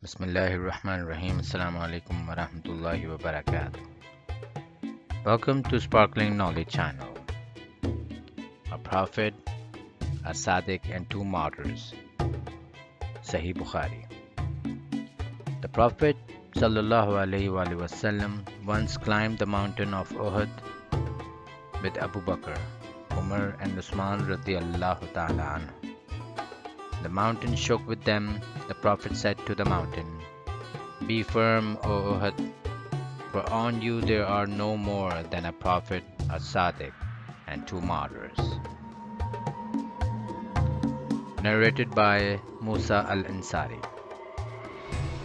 Bismillahirrahmanirrahim. Assalamu alaikum wa rahmatullahi wa barakatuh. Welcome to Sparkling Knowledge Channel. A prophet, a Sadiq, and two martyrs. Sahih Bukhari. The Prophet sallallahu alaihi wasallam once climbed the mountain of Uhud with Abu Bakr, Umar, and Usman radiyallahu ta'ala anhu. The mountain shook with them. The Prophet said to the mountain, "Be firm, O Uhud, for on you there are no more than a prophet, a Sadiq, and two martyrs." Narrated by Musa al-Ansari.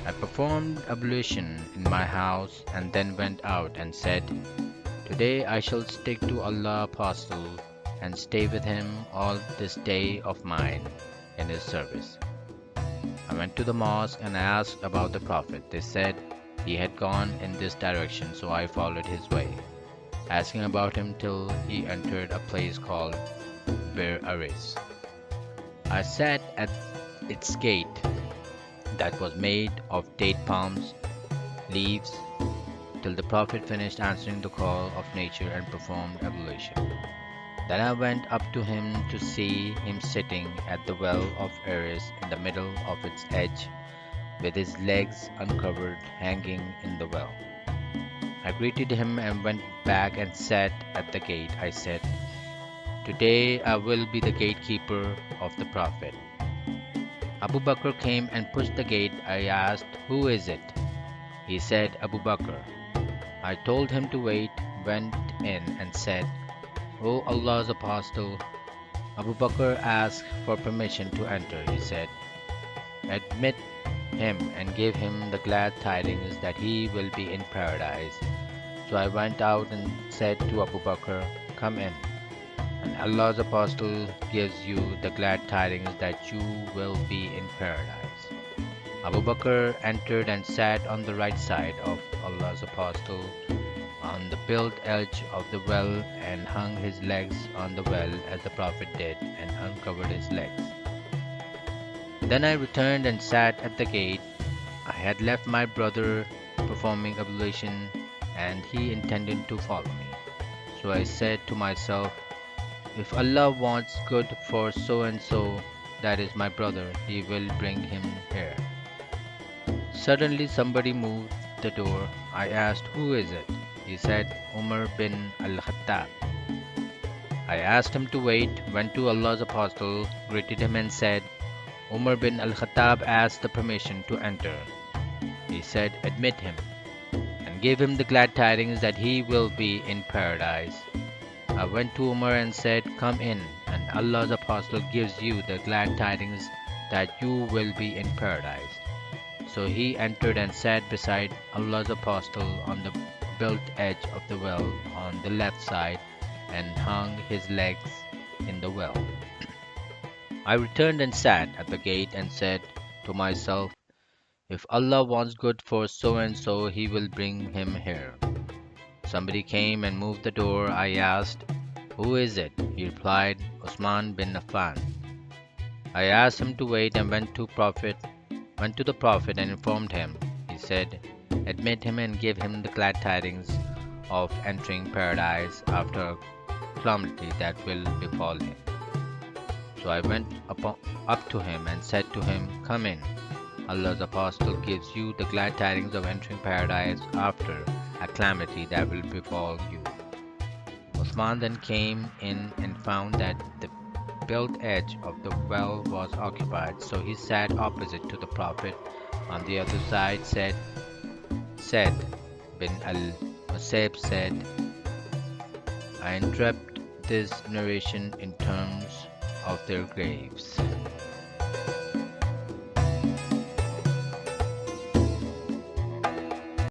I performed ablution in my house and then went out and said, "Today I shall stick to Allah Apostle and stay with him all this day of mine in his service." I went to the mosque and asked about the Prophet. They said he had gone in this direction, so I followed his way, asking about him till he entered a place called Bir Aris. I sat at its gate that was made of date palms leaves till the Prophet finished answering the call of nature and performed ablution. Then I went up to him to see him sitting at the well of Aris in the middle of its edge, with his legs uncovered hanging in the well. I greeted him and went back and sat at the gate. I said, "Today I will be the gatekeeper of the Prophet." Abu Bakr came and pushed the gate. I asked, "Who is it?" He said, "Abu Bakr." I told him to wait, went in and said, "O Allah's Apostle." Abu Bakr asked for permission to enter. He said, "Admit him and give him the glad tidings that he will be in paradise." So I went out and said to Abu Bakr, "Come in, and Allah's Apostle gives you the glad tidings that you will be in paradise." Abu Bakr entered and sat on the right side of Allah's Apostle on the built edge of the well and hung his legs on the well as the Prophet did and uncovered his legs. Then I returned and sat at the gate. I had left my brother performing ablution and he intended to follow me. So I said to myself, "If Allah wants good for so and so, that is my brother, he will bring him here." Suddenly somebody moved the door. I asked, "Who is it?" He said, "Umar bin al-Khattab." I asked him to wait, went to Allah's Apostle, greeted him and said, "Umar bin al-Khattab asked the permission to enter." He said, "Admit him and give him the glad tidings that he will be in paradise." I went to Umar and said, "Come in, and Allah's Apostle gives you the glad tidings that you will be in paradise." So he entered and sat beside Allah's Apostle on the built edge of the well on the left side and hung his legs in the well. I returned and sat at the gate and said to myself, "If Allah wants good for so and so, he will bring him here." Somebody came and moved the door. I asked, "Who is it?" He replied, "Usman bin Affan." I asked him to wait and went to the Prophet and informed him. He said, "Admit him and give him the glad tidings of entering paradise after a calamity that will befall him." So I went up to him and said to him, "Come in. Allah's Apostle gives you the glad tidings of entering paradise after a calamity that will befall you." Uthman then came in and found that the built edge of the well was occupied, so he sat opposite to the Prophet. On the other side Said bin al-Musayyib said, "I interpret this narration in terms of their graves."